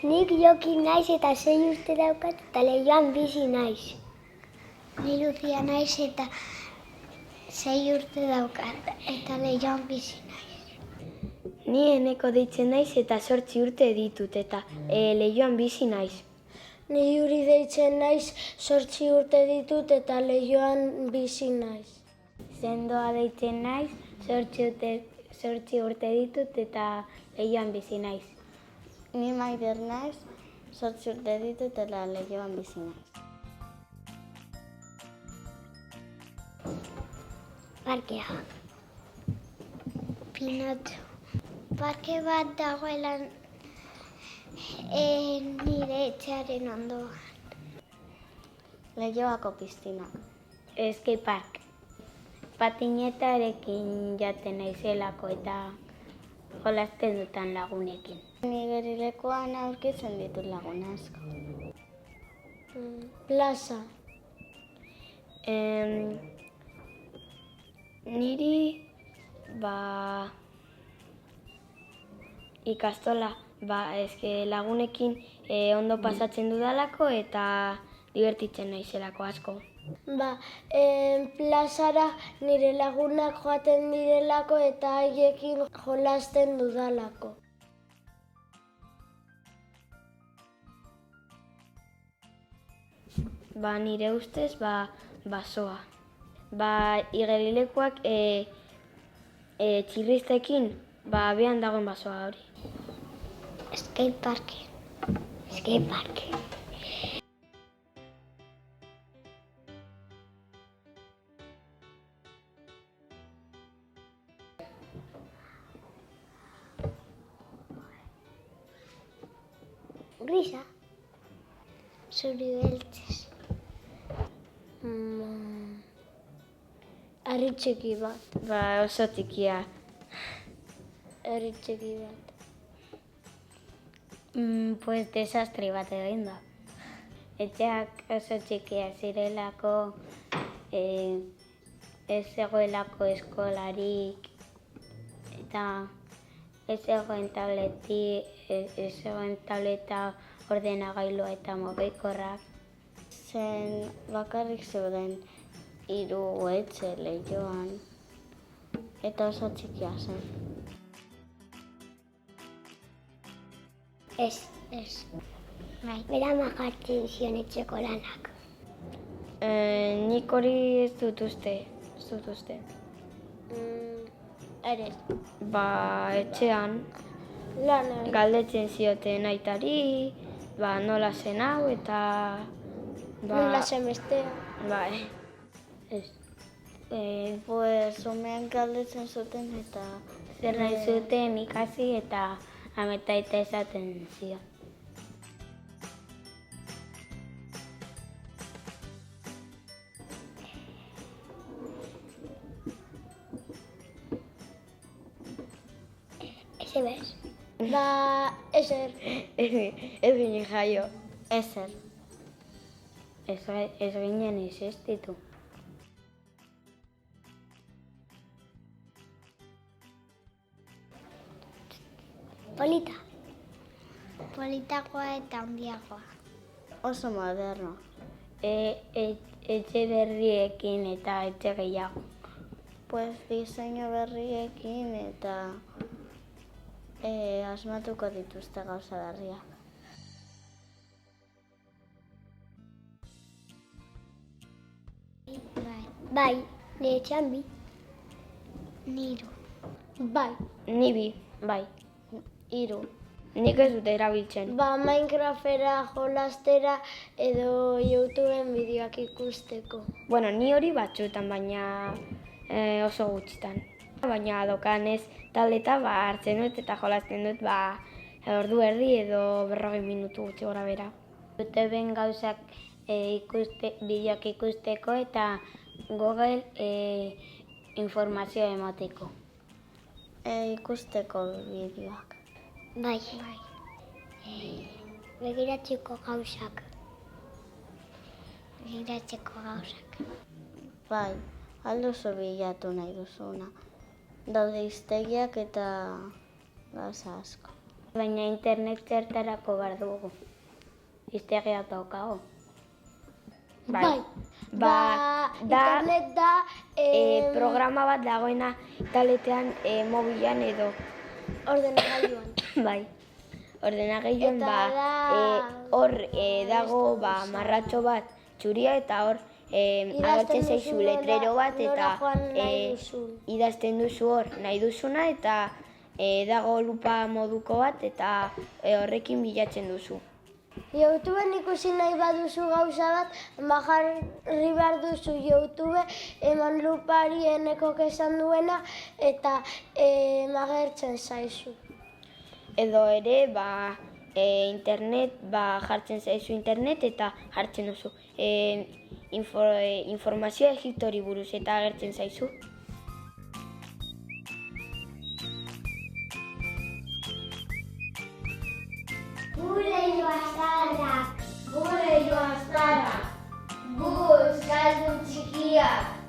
Nik Jokin naiz eta 6 urte daukat eta Leioan bizi naiz. Ni Lucia naiz eta 6 urte daukat eta Leioan bizi naiz. Ni Eneko deitzen naiz eta 8 urte ditut eta Leioan bizi naiz. Ni Yuri deitzen naiz 8 urte ditut eta Leioan bizi naiz. Sendoa deitzen naiz 8 urte ditut eta Leioan bizi naiz. Ni Maider naiz 8 urte ditut eta Leioan bizi naiz. Parkea. Pinotxo. Parke bat dagoela nire etxearen ondoan. Leioako piztinak. Skate park. Patinetarekin jaten naizelako eta jolasten dutan lagunekin. Ni gerilekuan aurkitzen ditut lagun asko. Plaza. Niri ikastola, lagunekin ondo pasatzen dudalako eta divertitzen naizelako asko. Plazara nire lagunak joaten direlako eta haiekin jolasten dudalako. Nire ustez, basoa. Igerilekuak txirriztekin, behan dagoen basoa hori. Skate park. Grisa. Zuri beltzez. Harri txiki bat. Oso txikia. Harri txiki bat. Desastre bat egin da. Etxeak oso txikia zirelako, ez zegoelako eskolarik, eta ez zegoen tableta, ordenagailua eta mugikorrak. Zen bakarrik zeuden 3 etxe Leioan, eta oso txikia zen. Ez. Berama jartzen zion etxeko lanak. Nik hori ez dut uste. Ere. Etxean galdetzen zioten aitari, nola zen hau eta... Nola zen bestea. Ez. Umean galdetzen zuten eta... Zer nahi zuten ikasi eta ametaita esaten zion. Ezer. Ezer. Ez ginen jaio. Ezer. Ez ginen existitu. Polita. Politagoa eta handiagoa. Oso moderno. Etxe berriekin eta etxe gehiago. Diseinu berriekin eta asmatuko dituzte gauza berriak. Bai, nire etxean bi. Niru. Bai. Ni bi, bai. 3. Nik ez dute erabiltzen. Minecraftera jolastera edo YouTubeen bideoak ikusteko. Ni hori batzuetan, baina oso gutxitan. Baina dokanez tableta hartzen dut eta jolasten dut ordu erdi edo 40 minutu gutxi gora bera. YouTubeen gauzak bideoak ikusteko eta Google informazioa emateko. Ikusteko bideoak. Bai. Begiratzeko gauzak. Bai, alduzu bilatu nahi duzuna. Daude hiztegiak eta gauza asko. Baina internet zertarako behar dugu. Iztegia daukago. Bai. Internet da... Programa bat dagoena tabletean, mobilan edo. Ordenagailuan. Bai. Ordenagailuan hor dago marratxo bat txuria eta hor agertzen zaizu letrero bat eta idazten duzu hor nahi duzuna eta dago lupa moduko bat eta horrekin bilatzen duzu. YouTubeen ikusi nahi baduzu gauza bat, bajarri behar duzu YouTube eman lupari enekok esan duena eta agertzen zaizu. Edo ere, internet, jartzen zaizu internet eta jartzen duzu. Informazioa Egiptori buruz eta agertzen zaizu. Gure joaztarrak, gu euskaldun txikiak.